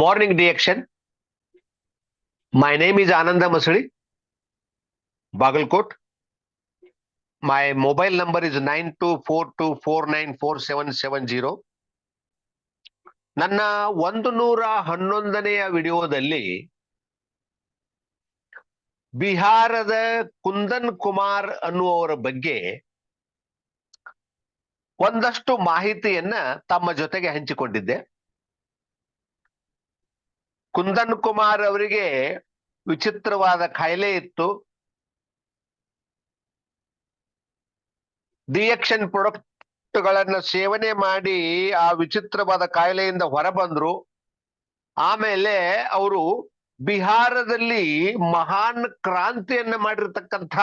Morning Reaction. My name is Ananda Masali, Bagalkot. My mobile number is 9242494770. ನನ್ನ 111ನೆಯ ವಿಡಿಯೋದಲ್ಲಿ ಬಿಹಾರದ ಕುಂದನ್ ಕುಮಾರ್ ಅನ್ನುವವರ ಬಗ್ಗೆ ಒಂದಷ್ಟು ಮಾಹಿತಿಯನ್ನ ತಮ್ಮ ಜೊತೆಗೆ ಹಂಚಿಕೊಂಡಿದ್ದೆ. ಕುಂದನ್ ಕುಮಾರ್ ಅವರಿಗೆ ವಿಚಿತ್ರವಾದ ಕಾಯಿಲೆ ಇತ್ತು. ಡಿಎಕ್ಷನ್ ಪ್ರಾಡಕ್ಟ್ ಗಳನ್ನ ಸೇವನೆ ಮಾಡಿ ಆ ವಿಚಿತ್ರವಾದ ಕಾಯಿಲೆಯಿಂದ ಹೊರಬಂದ್ರು. ಆಮೇಲೆ ಅವರು ಬಿಹಾರದಲ್ಲಿ ಮಹಾನ್ ಕ್ರಾಂತಿಯನ್ನ ಮಾಡಿರ್ತಕ್ಕಂಥ,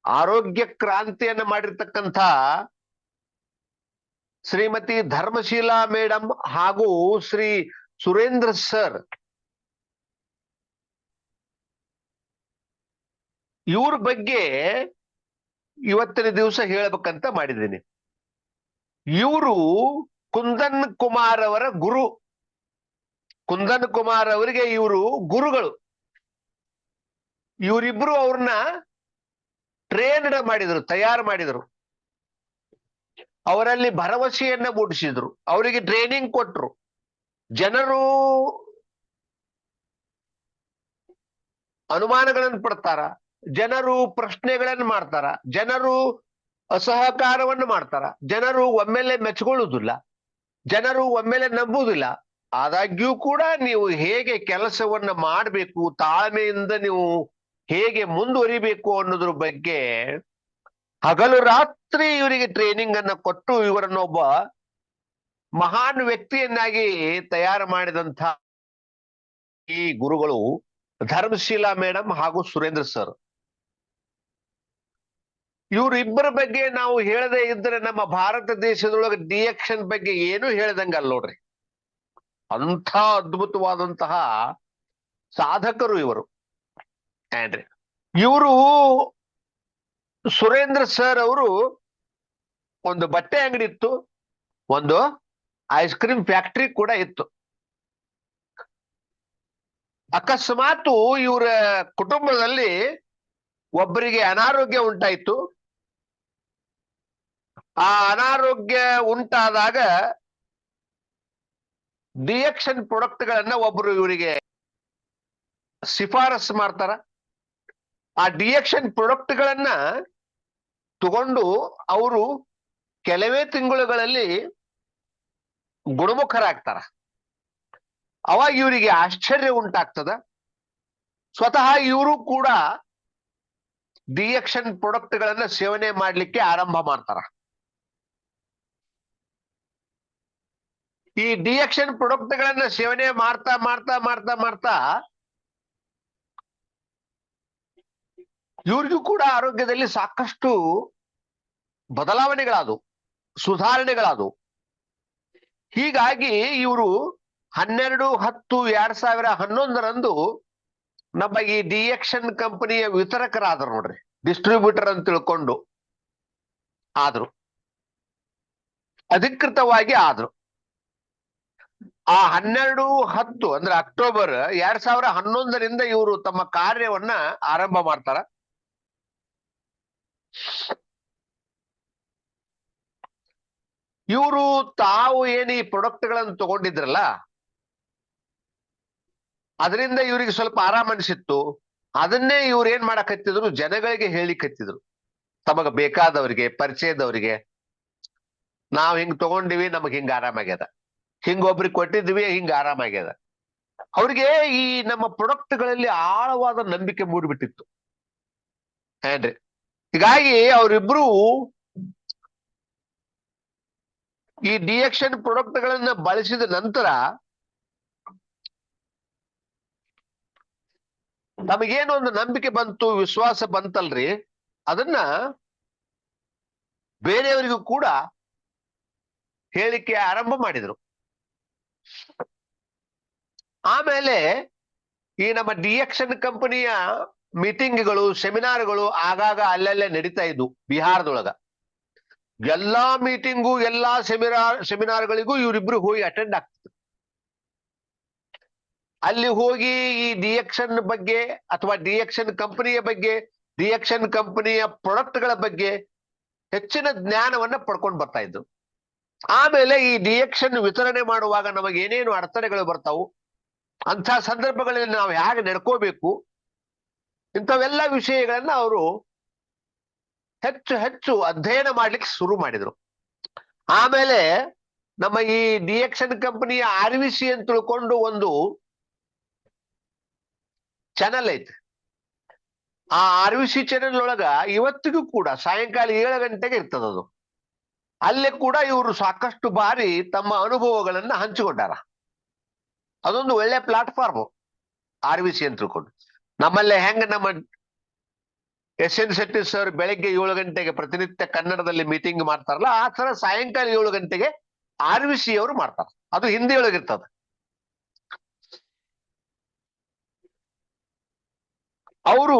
ಆರೋಗ್ಯ ಕ್ರಾಂತಿಯನ್ನ ಮಾಡಿರ್ತಕ್ಕಂಥ ಶ್ರೀಮತಿ ಧರ್ಮಶೀಲಾ ಮೇಡಮ್ ಹಾಗೂ ಶ್ರೀ ಸುರೇಂದ್ರ ಸರ್ ಇವ್ರ ಬಗ್ಗೆ ಇವತ್ತಿನ ದಿವಸ ಹೇಳ್ಬೇಕಂತ ಮಾಡಿದ್ದೀನಿ. ಇವರು ಕುಂದನ್ ಕುಮಾರ್ ಅವರ ಗುರು. ಕುಂದನ್ ಕುಮಾರ್ ಅವರಿಗೆ ಇವರು ಗುರುಗಳು. ಇವರಿಬ್ರು ಅವ್ರನ್ನ ಟ್ರೈನ್ಡ್ ಮಾಡಿದ್ರು, ತಯಾರು ಮಾಡಿದ್ರು. ಅವರಲ್ಲಿ ಭರವಸೆಯನ್ನ ಮೂಡಿಸಿದ್ರು, ಅವರಿಗೆ ಟ್ರೈನಿಂಗ್ ಕೊಟ್ರು. ಜನರು ಅನುಮಾನಗಳನ್ನು ಪಡ್ತಾರ, ಜನರು ಪ್ರಶ್ನೆಗಳನ್ನು ಮಾಡ್ತಾರ, ಜನರು ಅಸಹಕಾರವನ್ನು ಮಾಡ್ತಾರ, ಜನರು ಒಮ್ಮೆಲೆ ಮೆಚ್ಕೊಳ್ಳುವುದಿಲ್ಲ, ಜನರು ಒಮ್ಮೆಲೆ ನಂಬುವುದಿಲ್ಲ. ಆದಾಗ್ಯೂ ಕೂಡ ನೀವು ಹೇಗೆ ಕೆಲಸವನ್ನ ಮಾಡಬೇಕು, ತಾಳ್ಮೆಯಿಂದ ನೀವು ಹೇಗೆ ಮುಂದುವರಿಬೇಕು ಅನ್ನೋದ್ರ ಬಗ್ಗೆ ಹಗಲು ರಾತ್ರಿ ಇವರಿಗೆ ಟ್ರೈನಿಂಗ್ ಅನ್ನ ಕೊಟ್ಟು ಇವರನ್ನೊಬ್ಬ ಮಹಾನ್ ವ್ಯಕ್ತಿಯನ್ನಾಗಿ ತಯಾರು ಮಾಡಿದಂಥ ಈ ಗುರುಗಳು ಧರ್ಮಶೀಲಾ ಮೇಡಮ್ ಹಾಗೂ ಸುರೇಂದ್ರ ಸರ್. ಇವ್ರಿಬ್ಬರ ಬಗ್ಗೆ ನಾವು ಹೇಳದೇ ಇದ್ರೆ ನಮ್ಮ ಭಾರತ ದೇಶದೊಳಗೆ ಡಿಎಕ್ಷನ್ ಬಗ್ಗೆ ಏನು ಹೇಳ್ದಂಗಲ್ಲ ನೋಡ್ರಿ. ಅಂಥ ಅದ್ಭುತವಾದಂತಹ ಸಾಧಕರು ಇವರು. ಏನ್ರಿ, ಇವರು ಸುರೇಂದ್ರ ಸರ್ ಅವರು ಒಂದು ಬಟ್ಟೆ ಅಂಗಡಿ ಇತ್ತು, ಒಂದು ಐಸ್ ಕ್ರೀಮ್ ಫ್ಯಾಕ್ಟ್ರಿ ಕೂಡ ಇತ್ತು. ಅಕಸ್ಮಾತ್ ಇವರ ಕುಟುಂಬದಲ್ಲಿ ಒಬ್ಬರಿಗೆ ಅನಾರೋಗ್ಯ ಉಂಟಾಯಿತು. ಆ ಅನಾರೋಗ್ಯ ಉಂಟಾದಾಗ ಡಿಎಕ್ಷನ್ ಪ್ರಾಡಕ್ಟ್ ಗಳನ್ನ ಒಬ್ರು ಇವರಿಗೆ ಶಿಫಾರಸು ಮಾಡ್ತಾರ. ಆ ಡಿಎಕ್ಷನ್ ಪ್ರಾಡಕ್ಟ್ ಗಳನ್ನ ತಗೊಂಡು ಅವರು ಕೆಲವೇ ತಿಂಗಳುಗಳಲ್ಲಿ ಗುಣಮುಖರಾಗ್ತಾರ. ಅವಾಗ ಇವರಿಗೆ ಆಶ್ಚರ್ಯ ಉಂಟಾಗ್ತದ. ಸ್ವತಃ ಇವರು ಕೂಡ ಡಿಎಕ್ಷನ್ ಪ್ರಾಡಕ್ಟ್ ಗಳನ್ನ ಸೇವನೆ ಮಾಡ್ಲಿಕ್ಕೆ ಆರಂಭ ಮಾಡ್ತಾರ. ಈ ಡಿಎಕ್ಷನ್ ಪ್ರಾಡಕ್ಟ್ ಗಳನ್ನ ಸೇವನೆ ಮಾಡ್ತಾ ಮಾಡ್ತಾ ಮಾಡ್ತಾ ಮಾಡ್ತಾ ಇವ್ರಿಗೂ ಕೂಡ ಆರೋಗ್ಯದಲ್ಲಿ ಸಾಕಷ್ಟು ಬದಲಾವಣೆಗಳಾದವು, ಸುಧಾರಣೆಗಳಾದವು. ಹೀಗಾಗಿ ಇವರು 12/10/2011 ನಮ್ಮ ಈ ಡಿಎಕ್ಷನ್ ಕಂಪನಿಯ ವಿತರಕರಾದ್ರು ನೋಡ್ರಿ, ಡಿಸ್ಟ್ರಿಬ್ಯೂಟರ್ ಅಂತ ತಿಳ್ಕೊಂಡು ಆದ್ರು, ಅಧಿಕೃತವಾಗಿ ಆದ್ರು. ಆ 12/10 ಅಂದ್ರೆ ಅಕ್ಟೋಬರ್ 2011 ಇವರು ತಮ್ಮ ಕಾರ್ಯವನ್ನ ಆರಂಭ ಮಾಡ್ತಾರ. ಇವರು ತಾವು ಏನು ಈ ಪ್ರಾಡಕ್ಟ್ ಗಳನ್ನು ತಗೊಂಡಿದ್ರಲ್ಲ, ಅದರಿಂದ ಇವರಿಗೆ ಸ್ವಲ್ಪ ಆರಾಮ ಅನಿಸಿತ್ತು. ಅದನ್ನೇ ಇವ್ರು ಏನ್ ಮಾಡಕತ್ತಿದ್ರು, ಜನಗಳಿಗೆ ಹೇಳಿಕತ್ತಿದ್ರು. ತಮಗ ಬೇಕಾದವರಿಗೆ, ಪರಿಚಯದವರಿಗೆ, ನಾವ್ ಹಿಂಗ್ ತಗೊಂಡಿವಿ, ನಮಗ್ ಹಿಂಗ ಆರಾಮಾಗ್ಯದ, ಹಿಂಗೊಬ್ರಿಗೆ ಕೊಟ್ಟಿದ್ವಿ, ಹಿಂಗ ಆರಾಮಾಗ್ಯದ. ಅವ್ರಿಗೆ ಈ ನಮ್ಮ ಪ್ರಾಡಕ್ಟ್ ಗಳಲ್ಲಿ ಆಳವಾದ ನಂಬಿಕೆ ಮೂಡ್ಬಿಟ್ಟಿತ್ತು. ಏನ್ರಿ, ಹೀಗಾಗಿ ಅವರಿಬ್ರು ಈ ಡಿಎಕ್ಷನ್ ಪ್ರಾಡಕ್ಟ್ ಗಳನ್ನ ಬಳಸಿದ ನಂತರ ನಮಗೇನು ಒಂದು ನಂಬಿಕೆ ಬಂತು, ವಿಶ್ವಾಸ ಬಂತಲ್ರಿ, ಅದನ್ನ ಬೇರೆಯವರಿಗೂ ಕೂಡ ಹೇಳಿಕೆ ಆರಂಭ ಮಾಡಿದ್ರು. ಆಮೇಲೆ ಈ ನಮ್ಮ ಡಿಎಕ್ಷನ್ ಕಂಪನಿಯ ಮೀಟಿಂಗ್ಗಳು, ಸೆಮಿನಾರ್ಗಳು ಆಗಾಗ ಅಲ್ಲಲ್ಲೇ ನಡೀತಾ ಇದ್ವು ಬಿಹಾರದೊಳಗ. ಎಲ್ಲಾ ಮೀಟಿಂಗು, ಎಲ್ಲಾ ಸೆಮಿನಾರ್ಗಳಿಗೂ ಇವರಿಬ್ರು ಹೋಗಿ ಅಟೆಂಡ್ ಆಗ್ತಿದ್ರು. ಅಲ್ಲಿ ಹೋಗಿ ಈ ಡಿಎಕ್ಷನ್ ಬಗ್ಗೆ ಅಥವಾ ಡಿಎಕ್ಷನ್ ಕಂಪನಿಯ ಬಗ್ಗೆ ಡಿಎಕ್ಷನ್ ಕಂಪನಿಯ ಪ್ರಾಡಕ್ಟ್ಗಳ ಬಗ್ಗೆ ಹೆಚ್ಚಿನ ಜ್ಞಾನವನ್ನ ಪಡ್ಕೊಂಡು ಬರ್ತಾ ಇದ್ರು. ಆಮೇಲೆ ಈ ಡಿಎಕ್ಷನ್ ವಿತರಣೆ ಮಾಡುವಾಗ ನಮಗೆ ಏನೇನು ಅಡಚಣೆಗಳು ಬರ್ತಾವು, ಅಂಥ ಸಂದರ್ಭಗಳಲ್ಲಿ ನಾವು ಹೇಗೆ ನಡ್ಕೋಬೇಕು, ಇಂಥವೆಲ್ಲ ವಿಷಯಗಳನ್ನ ಅವರು ಹೆಚ್ಚು ಹೆಚ್ಚು ಅಧ್ಯಯನ ಮಾಡ್ಲಿಕ್ಕೆ ಶುರು ಮಾಡಿದ್ರು. ಆಮೇಲೆ ನಮ್ಮ ಈ ಡಿಎಕ್ಷನ್ ಕಂಪನಿಯ RVC ಅಂತ ತಿಳ್ಕೊಂಡು ಒಂದು ಚಾನಲ್ ಐತೆ. ಆ RVC ಚಾನೆಲ್ ಒಳಗ ಇವತ್ತಿಗೂ ಕೂಡ ಸಾಯಂಕಾಲ 7 ಗಂಟೆಗೆ ಇರ್ತದ ಅದು. ಅಲ್ಲೇ ಕೂಡ ಇವರು ಸಾಕಷ್ಟು ಬಾರಿ ತಮ್ಮ ಅನುಭವಗಳನ್ನ ಹಂಚಿಕೊಂಡಾರ. ಅದೊಂದು ಒಳ್ಳೆ ಪ್ಲಾಟ್ಫಾರ್ಮ್ RVC ಅಂತ ತಿಳ್ಕೊಂಡು. ನಮ್ಮಲ್ಲೇ ಹೆಂಗ ನಮ್ಮ SN ಶೆಟ್ಟಿ ಸರ್ ಬೆಳಗ್ಗೆ 7 ಗಂಟೆಗೆ ಪ್ರತಿನಿತ್ಯ ಕನ್ನಡದಲ್ಲಿ ಮೀಟಿಂಗ್ ಮಾಡ್ತಾರಲ್ಲ, ಆ ತರ ಸಾಯಂಕಾಲ 7 ಗಂಟೆಗೆ RVC ಅವರು ಮಾಡ್ತಾರೆ. ಅದು ಹಿಂದಿ ಒಳಗಿರ್ತದೆ. ಅವರು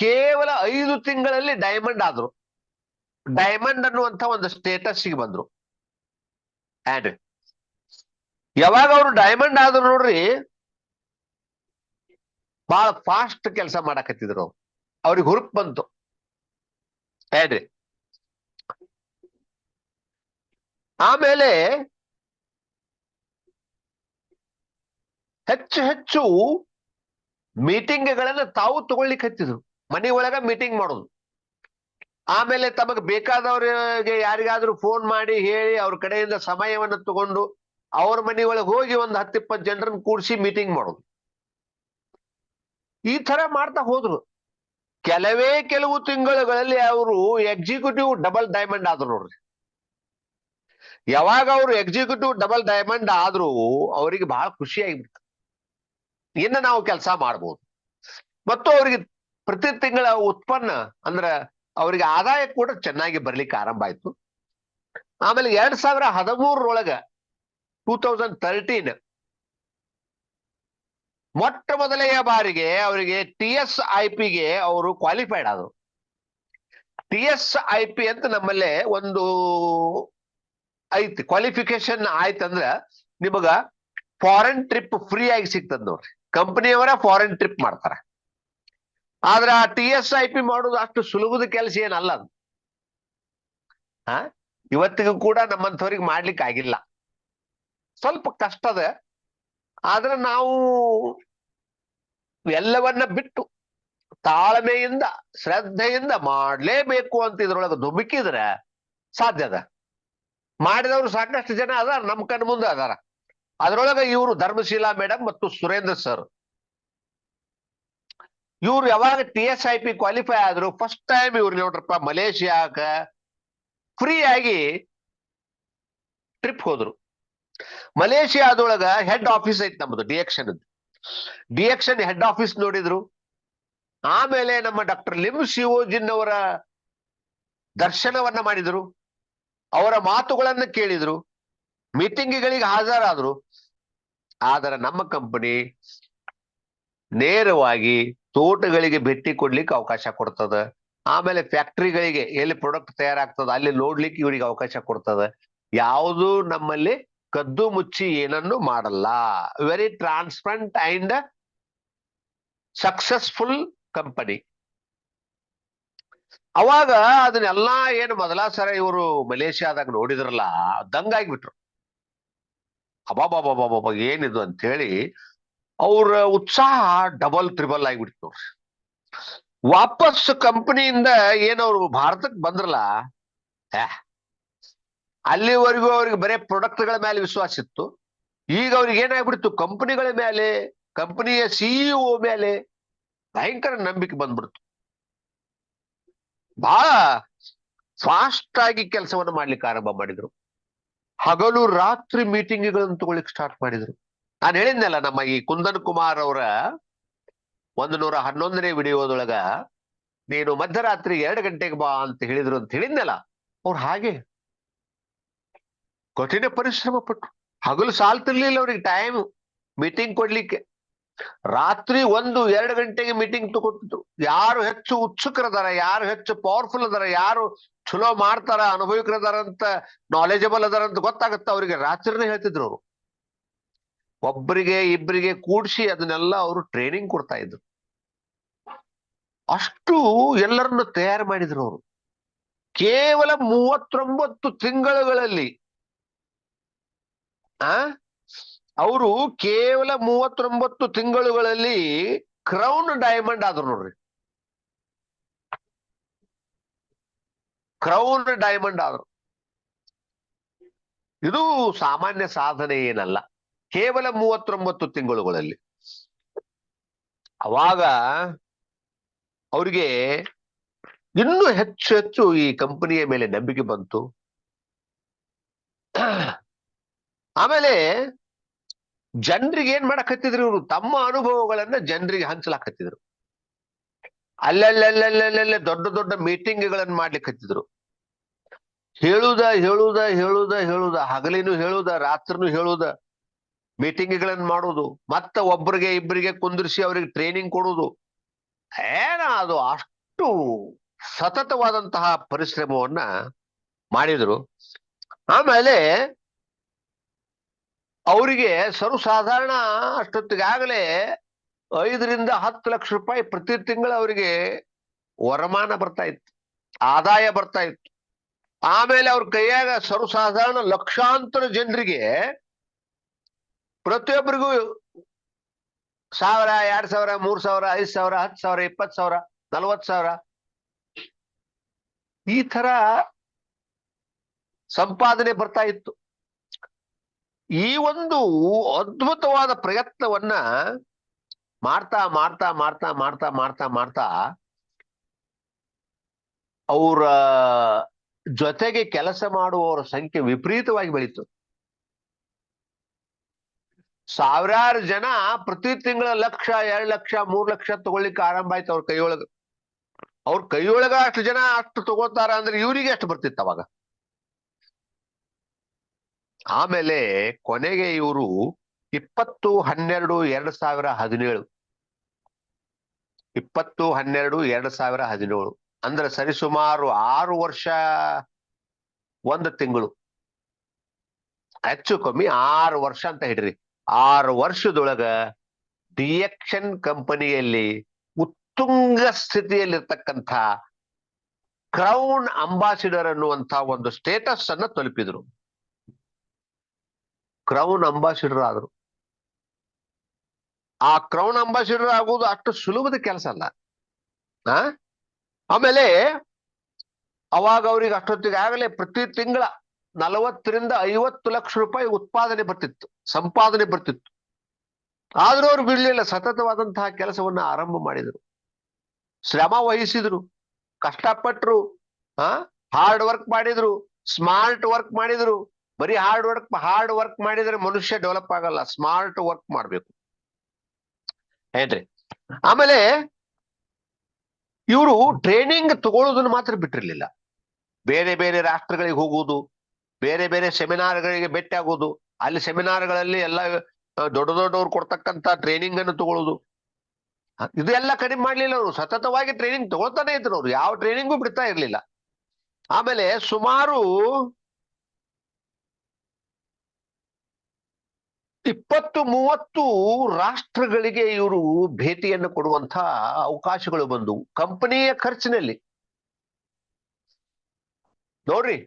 ಕೇವಲ 5 ತಿಂಗಳಲ್ಲಿ ಡೈಮಂಡ್ ಆದ್ರು. ಡೈಮಂಡ್ ಅನ್ನುವಂತ ಒಂದು ಸ್ಟೇಟಸ್ಗೆ ಬಂದ್ರು. ಆ್ಯಂಡ್ ಯಾವಾಗ ಅವರು ಡೈಮಂಡ್ ಆದ್ರು ನೋಡ್ರಿ, ಬಹಳ ಫಾಸ್ಟ್ ಕೆಲಸ ಮಾಡಕತ್ತಿದ್ರು. ಅವ್ರಿಗೆ ಹುರುಪ್ ಬಂತು. ಏನ್ರಿ, ಆಮೇಲೆ ಹೆಚ್ಚು ಹೆಚ್ಚು ಮೀಟಿಂಗ್ಗಳನ್ನ ತಾವು ತಗೊಳ್ಲಿಕ್ಕೆ ಹತ್ತಿದ್ರು. ಮನೆ ಒಳಗ ಮೀಟಿಂಗ್ ಮಾಡೋದು. ಆಮೇಲೆ ತಮಗೆ ಬೇಕಾದವ್ರಿಗೆ ಯಾರಿಗಾದ್ರೂ ಫೋನ್ ಮಾಡಿ ಹೇಳಿ ಅವ್ರ ಕಡೆಯಿಂದ ಸಮಯವನ್ನು ತಗೊಂಡು ಅವ್ರ ಮನೆ ಒಳಗೆ ಹೋಗಿ ಒಂದು 10-20 ಜನರನ್ನ ಕೂಡಿಸಿ ಮೀಟಿಂಗ್ ಮಾಡೋದು. ಈ ತರ ಮಾಡ್ತಾ ಹೋದ್ರು. ಕೆಲವು ತಿಂಗಳುಗಳಲ್ಲಿ ಅವರು ಎಕ್ಸಿಕ್ಯೂಟಿವ್ ಡಬಲ್ ಡೈಮಂಡ್ ಆದ್ರು ನೋಡ್ರಿ. ಯಾವಾಗ ಅವರು ಎಕ್ಸಿಕ್ಯೂಟಿವ್ ಡಬಲ್ ಡೈಮಂಡ್ ಆದ್ರೂ ಅವರಿಗೆ ಬಹಳ ಖುಷಿ ಆಗಿಬಿಡ್ತು. ಇನ್ನು ನಾವು ಕೆಲಸ ಮಾಡ್ಬೋದು. ಮತ್ತು ಅವರಿಗೆ ಪ್ರತಿ ತಿಂಗಳ ಉತ್ಪನ್ನ ಅಂದ್ರ ಅವರಿಗೆ ಆದಾಯ ಕೂಡ ಚೆನ್ನಾಗಿ ಬರ್ಲಿಕ್ಕೆ ಆರಂಭ ಆಯ್ತು. ಆಮೇಲೆ 2013 2013 ಮೊಟ್ಟ ಮೊದಲೆಯ ಬಾರಿಗೆ ಅವರಿಗೆ TSIPಗೆ ಅವರು ಕ್ವಾಲಿಫೈಡ್ ಆದರು. TSIP ಅಂತ ನಮ್ಮಲ್ಲೇ ಒಂದು ಐತಿ, ಕ್ವಾಲಿಫಿಕೇಶನ್ ಆಯ್ತಂದ್ರ ನಿಮಗ ಫಾರಿನ್ ಟ್ರಿಪ್ ಫ್ರೀ ಆಗಿ ಸಿಗ್ತದ ನೋಡ್ರಿ. ಕಂಪನಿಯವರ ಫಾರಿನ್ ಟ್ರಿಪ್ ಮಾಡ್ತಾರ. ಆದ್ರೆ ಆ TSIP ಮಾಡೋದು ಅಷ್ಟು ಸುಲಭದ ಕೆಲಸ ಏನಲ್ಲ ಅದು. ಇವತ್ತಿಗೂ ಕೂಡ ನಮ್ಮಂಥವ್ರಿಗೆ ಮಾಡ್ಲಿಕ್ಕೆ ಆಗಿಲ್ಲ. ಸ್ವಲ್ಪ ಕಷ್ಟದ. ಆದ್ರೆ ನಾವು ಎಲ್ಲವನ್ನ ಬಿಟ್ಟು ತಾಳ್ಮೆಯಿಂದ ಶ್ರದ್ಧೆಯಿಂದ ಮಾಡ್ಲೇಬೇಕು ಅಂತ ಇದ್ರೊಳಗೆ ಧುಮುಕಿದ್ರೆ ಸಾಧ್ಯ ಅದ. ಮಾಡಿದವರು ಸಾಕಷ್ಟು ಜನ ಅದಾರ, ನಮ್ ಕಣ್ ಮುಂದೆ ಅದಾರ. ಅದ್ರೊಳಗೆ ಇವರು ಧರ್ಮಶೀಲಾ ಮೇಡಮ್ ಮತ್ತು ಸುರೇಂದ್ರ ಸರ್, ಇವ್ರು ಯಾವಾಗ TSIP ಕ್ವಾಲಿಫೈ ಆದ್ರು ಫಸ್ಟ್ ಟೈಮ್ ಇವ್ರು ನೋಡ್ರಪ್ಪ ಮಲೇಷಿಯಾಕ ಫ್ರೀ ಆಗಿ ಟ್ರಿಪ್ ಹೋದ್ರು. ಮಲೇಷಿಯಾದೊಳಗ ಹೆಡ್ ಆಫೀಸ್ ಐತಿ ನಮ್ಮದು ಡಿಎಕ್ಷನ್ ಹೆಡ್ ಆಫೀಸ್ ನೋಡಿದ್ರು. ಆಮೇಲೆ ನಮ್ಮ ಡಾಕ್ಟರ್ ಲಿಮ್ ಶಿವೋಜಿನ್ ಅವರ ದರ್ಶನವನ್ನ ಮಾಡಿದ್ರು. ಅವರ ಮಾತುಗಳನ್ನ ಕೇಳಿದ್ರು. ಮೀಟಿಂಗ್ಗಳಿಗೆ ಹಾಜರಾದ್ರು. ಆದರೆ ನಮ್ಮ ಕಂಪನಿ ನೇರವಾಗಿ ತೋಟಗಳಿಗೆ ಭೇಟಿ ಕೊಡ್ಲಿಕ್ಕೆ ಅವಕಾಶ ಕೊಡ್ತದ. ಆಮೇಲೆ ಫ್ಯಾಕ್ಟ್ರಿಗಳಿಗೆ ಎಲ್ಲಿ ಪ್ರಾಡಕ್ಟ್ ತಯಾರಾಗ್ತದ ಅಲ್ಲಿ ನೋಡ್ಲಿಕ್ಕೆ ಇವರಿಗೆ ಅವಕಾಶ ಕೊಡ್ತದ. ಯಾವುದು ನಮ್ಮಲ್ಲಿ ಕದ್ದು ಮುಚ್ಚಿ ಏನನ್ನು ಮಾಡಲ್ಲ. Very transparent and successful company. ಅವಾಗ ಅದನ್ನೆಲ್ಲಾ ಏನು ಮೊದಲ ಸರ ಇವರು ಮಲೇಷಿಯಾದಾಗ ನೋಡಿದ್ರಲ್ಲ, ದಂಗಾಗ್ಬಿಟ್ರು. ಅಬಾಬಾಬಾಬಾಬಾ ಏನಿದು ಅಂತ ಹೇಳಿ ಅವ್ರ ಉತ್ಸಾಹ ಡಬಲ್ ತ್ರಿಬಲ್ ಆಗಿಬಿಡ್ತು ನೋಡ್ರಿ. ವಾಪಸ್ ಕಂಪನಿಯಿಂದ ಏನವ್ರು ಭಾರತಕ್ಕೆ ಬಂದ್ರಲ್ಲ, ಅಲ್ಲಿವರೆಗೂ ಅವ್ರಿಗೆ ಬರೇ ಪ್ರಾಡಕ್ಟ್ಗಳ ಮೇಲೆ ವಿಶ್ವಾಸ ಇತ್ತು. ಈಗ ಅವ್ರಿಗೆ ಏನಾಗ್ಬಿಡ್ತು, ಕಂಪನಿಗಳ ಮೇಲೆ, ಕಂಪನಿಯ CEO ಮೇಲೆ ಭಯಂಕರ ನಂಬಿಕೆ ಬಂದ್ಬಿಡ್ತು. ಬಹಳ ಫಾಸ್ಟ್ ಆಗಿ ಕೆಲಸವನ್ನು ಮಾಡ್ಲಿಕ್ಕೆ ಆರಂಭ ಮಾಡಿದ್ರು. ಹಗಲು ರಾತ್ರಿ ಮೀಟಿಂಗ್ಗಳನ್ನು ತಗೊಳ್ಳಿಕ್ ಸ್ಟಾರ್ಟ್ ಮಾಡಿದ್ರು. ನಾನು ಹೇಳಿದ್ನಲ್ಲ, ನಮ್ಮ ಈ ಕುಂದನ್ ಕುಮಾರ್ ಅವರ 111ನೇ ವಿಡಿಯೋದೊಳಗ ನೀನು ಮಧ್ಯರಾತ್ರಿ 2 ಗಂಟೆಗೆ ಬಾ ಅಂತ ಹೇಳಿದ್ರು ಅಂತ ಹೇಳಿದ್ನಲ್ಲ, ಅವ್ರು ಹಾಗೆ ಕಠಿಣ ಪರಿಶ್ರಮ ಪಟ್ರು. ಹಗಲು ಸಾಲ್ತಿರ್ಲಿಲ್ಲ ಅವ್ರಿಗೆ ಟೈಮ್ ಮೀಟಿಂಗ್ ಕೊಡ್ಲಿಕ್ಕೆ. ರಾತ್ರಿ 1-2 ಗಂಟೆಗೆ ಮೀಟಿಂಗ್ ತಗೋತಿದ್ರು. ಯಾರು ಹೆಚ್ಚು ಉತ್ಸುಕರದಾರ, ಯಾರು ಹೆಚ್ಚು ಪವರ್ಫುಲ್ ಅದಾರ, ಯಾರು ಚಲೋ ಮಾಡ್ತಾರ, ಅನುಭವಿಕರದಾರ ಅಂತ, ನಾಲೆಜಬಲ್ ಅದಾರ ಅಂತ ಗೊತ್ತಾಗತ್ತ ಅವ್ರಿಗೆ ರಾತ್ರಿನೇ ಹೇಳ್ತಿದ್ರು ಅವರು. ಒಬ್ಬರಿಗೆ ಇಬ್ಬರಿಗೆ ಕೂಡಿಸಿ ಅದನ್ನೆಲ್ಲ ಅವರು ಟ್ರೈನಿಂಗ್ ಕೊಡ್ತಾ ಇದ್ರು. ಅಷ್ಟು ಎಲ್ಲರನ್ನು ತಯಾರು ಮಾಡಿದ್ರು ಅವರು. ಕೇವಲ 39 ತಿಂಗಳುಗಳಲ್ಲಿ ಅವರು ಕೇವಲ 39 ತಿಂಗಳುಗಳಲ್ಲಿ ಕ್ರೌನ್ ಡೈಮಂಡ್ ಆದ್ರು ನೋಡ್ರಿ. ಕ್ರೌನ್ ಡೈಮಂಡ್ ಆದ್ರು. ಇದು ಸಾಮಾನ್ಯ ಸಾಧನೆ ಏನಲ್ಲ, ಕೇವಲ 39 ತಿಂಗಳುಗಳಲ್ಲಿ. ಅವಾಗ ಅವ್ರಿಗೆ ಇನ್ನೂ ಹೆಚ್ಚು ಹೆಚ್ಚು ಈ ಕಂಪನಿಯ ಮೇಲೆ ನಂಬಿಕೆ ಬಂತು. ಆಮೇಲೆ ಜನರಿಗೆ ಏನ್ ಮಾಡಕತ್ತಿದ್ರು ಇವರು, ತಮ್ಮ ಅನುಭವಗಳನ್ನ ಜನರಿಗೆ ಹಂಚಲಾಕತ್ತಿದ್ರು. ಅಲ್ಲಲ್ಲಲ್ಲಲ್ಲಲ್ಲೇ ದೊಡ್ಡ ದೊಡ್ಡ ಮೀಟಿಂಗ್ಗಳನ್ನ ಮಾಡ್ಲಿಕ್ಕತ್ತಿದ್ರು. ಹೇಳುದ ಹೇಳುದ ಹೇಳುದ ಹೇಳುದ ಹಗಲಿನೂ ಹೇಳುದ ರಾತ್ರಿನೂ ಹೇಳುದ ಮೀಟಿಂಗ್ಗಳನ್ನ ಮಾಡುದು, ಮತ್ತ ಒಬ್ಬರಿಗೆ ಇಬ್ಬರಿಗೆ ಕುಂದಿರಿಸಿ ಅವ್ರಿಗೆ ಟ್ರೈನಿಂಗ್ ಕೊಡುದು. ಅದು ಅಷ್ಟು ಸತತವಾದಂತಹ ಪರಿಶ್ರಮವನ್ನ ಮಾಡಿದ್ರು. ಆಮೇಲೆ ಅವರಿಗೆ ಸರ್ವಸಾಧಾರಣ ಅಷ್ಟೊತ್ತಿಗಾಗಲೇ 5 ರಿಂದ 10 ಲಕ್ಷ ರೂಪಾಯಿ ಪ್ರತಿ ತಿಂಗಳು ಅವರಿಗೆ ವರಮಾನ ಬರ್ತಾ ಇತ್ತು, ಆದಾಯ ಬರ್ತಾ ಇತ್ತು. ಆಮೇಲೆ ಅವ್ರ ಕೈಯಾಗ ಸರ್ವಸಾಧಾರಣ ಲಕ್ಷಾಂತರ ಜನರಿಗೆ ಪ್ರತಿಯೊಬ್ಬರಿಗೂ 1000, 2000, 3000, 5000, 10,000, 20,000, 40,000 ಈ ತರ ಸಂಪಾದನೆ ಬರ್ತಾ ಇತ್ತು. ಈ ಒಂದು ಅದ್ಭುತವಾದ ಪ್ರಯತ್ನವನ್ನ ಮಾಡ್ತಾ ಮಾಡ್ತಾ ಮಾಡ್ತಾ ಮಾಡ್ತಾ ಮಾಡ್ತಾ ಮಾಡ್ತಾ ಅವರ ಜೊತೆಗೆ ಕೆಲಸ ಮಾಡುವವರ ಸಂಖ್ಯೆ ವಿಪರೀತವಾಗಿ ಬೆಳೀತು. ಸಾವಿರಾರು ಜನ ಪ್ರತಿ ತಿಂಗಳ 1 ಲಕ್ಷ, 2 ಲಕ್ಷ, 3 ಲಕ್ಷ ತಗೊಳ್ಳಿಕ್ಕೆ ಆರಂಭ ಆಯ್ತು ಅವ್ರ ಕೈಯೊಳಗ. ಅವ್ರ ಕೈಯೊಳಗ ಅಷ್ಟು ಜನ ಅಷ್ಟು ತಗೋತಾರ ಅಂದ್ರೆ ಇವರಿಗೆ ಎಷ್ಟು ಬರ್ತಿತ್ತು ಅವಾಗ. ಆಮೇಲೆ ಕೊನೆಗೆ ಇವರು 20-12-2017 20-12-2017 ಅಂದ್ರೆ ಸರಿಸುಮಾರು 6 ವರ್ಷ 1 ತಿಂಗಳು, ಹೆಚ್ಚು ಕಮ್ಮಿ 6 ವರ್ಷ ಅಂತ ಹಿಡ್ರಿ. 6 ವರ್ಷದೊಳಗ ಡಿಎಕ್ಷನ್ ಕಂಪನಿಯಲ್ಲಿ ಉತ್ತುಂಗ ಸ್ಥಿತಿಯಲ್ಲಿರ್ತಕ್ಕಂಥ ಕ್ರೌನ್ ಅಂಬಾಸಿಡರ್ ಅನ್ನುವಂಥ ಒಂದು ಸ್ಟೇಟಸ್ ಅನ್ನ ತಲುಪಿದ್ರು. ಕ್ರೌನ್ ಅಂಬಾಸಿಡರ್ ಆದ್ರು. ಆ ಕ್ರೌನ್ ಅಂಬಾಸಿಡರ್ ಆಗೋದು ಅಷ್ಟು ಸುಲಭದ ಕೆಲಸ ಅಲ್ಲ. ಆಮೇಲೆ ಅವಾಗ ಅವ್ರಿಗೆ ಅಷ್ಟೊತ್ತಿಗಾಗಲೇ ಪ್ರತಿ ತಿಂಗಳ 40 ರಿಂದ 50 ಲಕ್ಷ ರೂಪಾಯಿ ಉತ್ಪಾದನೆ ಬರ್ತಿತ್ತು, ಸಂಪಾದನೆ ಬರ್ತಿತ್ತು. ಆದ್ರೂ ಅವ್ರು ಬಿಡ್ಲಿಲ್ಲ, ಸತತವಾದಂತಹ ಕೆಲಸವನ್ನ ಆರಂಭ ಮಾಡಿದ್ರು, ಶ್ರಮ ವಹಿಸಿದ್ರು, ಕಷ್ಟಪಟ್ರು, ಹಾರ್ಡ್ ವರ್ಕ್ ಮಾಡಿದ್ರು, ಸ್ಮಾರ್ಟ್ ವರ್ಕ್ ಮಾಡಿದ್ರು. ಬರೀ ಹಾರ್ಡ್ ವರ್ಕ್ ಮಾಡಿದ್ರೆ ಮನುಷ್ಯ ಡೆವಲಪ್ ಆಗಲ್ಲ, ಸ್ಮಾರ್ಟ್ ವರ್ಕ್ ಮಾಡ್ಬೇಕು ಏನ್ರಿ. ಆಮೇಲೆ ಇವರು ಟ್ರೈನಿಂಗ್ ತಗೊಳ್ಳೋದನ್ನ ಮಾತ್ರ ಬಿಟ್ಟಿರ್ಲಿಲ್ಲ. ಬೇರೆ ಬೇರೆ ರಾಷ್ಟ್ರಗಳಿಗೆ ಹೋಗುವುದು, ಬೇರೆ ಬೇರೆ ಸೆಮಿನಾರ್ಗಳಿಗೆ ಭೇಟಿ ಆಗೋದು, ಅಲ್ಲಿ ಸೆಮಿನಾರ್ಗಳಲ್ಲಿ ಎಲ್ಲ ದೊಡ್ಡ ದೊಡ್ಡವ್ರು ಕೊಡ್ತಕ್ಕಂತ ಟ್ರೈನಿಂಗ್ ಅನ್ನು ತಗೊಳ್ಳೋದು, ಇದೆಲ್ಲ ಕಡಿಮೆ ಮಾಡ್ಲಿಲ್ಲ. ಅವರು ಸತತವಾಗಿ ಟ್ರೈನಿಂಗ್ ತಗೊಳ್ತಾನೆ ಇದ್ರು. ಅವ್ರು ಯಾವ ಟ್ರೈನಿಂಗು ಬಿಡ್ತಾ ಇರ್ಲಿಲ್ಲ. ಆಮೇಲೆ ಸುಮಾರು 20-30 ರಾಷ್ಟ್ರಗಳಿಗೆ ಇವರು ಭೇಟಿಯನ್ನು ಕೊಡುವಂತ ಅವಕಾಶಗಳು ಬಂದವು ಕಂಪನಿಯ ಖರ್ಚಿನಲ್ಲಿ. ನೋಡ್ರಿ,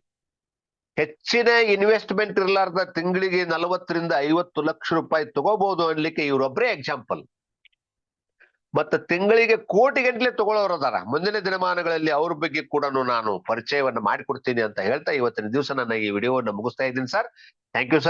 ಹೆಚ್ಚಿನ ಇನ್ವೆಸ್ಟ್ಮೆಂಟ್ ಇರ್ಲಾರ್ದ ತಿಂಗಳಿಗೆ 40 ರಿಂದ 50 ಲಕ್ಷ ರೂಪಾಯಿ ತಗೋಬಹುದು ಅನ್ಲಿಕ್ಕೆ ಇವರೊಬ್ಬರೇ ಎಕ್ಸಾಂಪಲ್. ಮತ್ತೆ ತಿಂಗಳಿಗೆ ಕೋಟಿಗಂಟ್ಲೆ ತಗೊಳ್ಳೋರದಾರ. ಮುಂದಿನ ದಿನಮಾನಗಳಲ್ಲಿ ಅವ್ರ ಬಗ್ಗೆ ಕೂಡ ನಾನು ಪರಿಚಯವನ್ನ ಮಾಡಿಕೊಡ್ತೀನಿ ಅಂತ ಹೇಳ್ತಾ ಇವತ್ತಿನ ದಿವಸ ನನ್ನ ಈ ವಿಡಿಯೋವನ್ನು ಮುಗಿಸ್ತಾ ಇದ್ದೀನಿ ಸರ್. Thank you sir.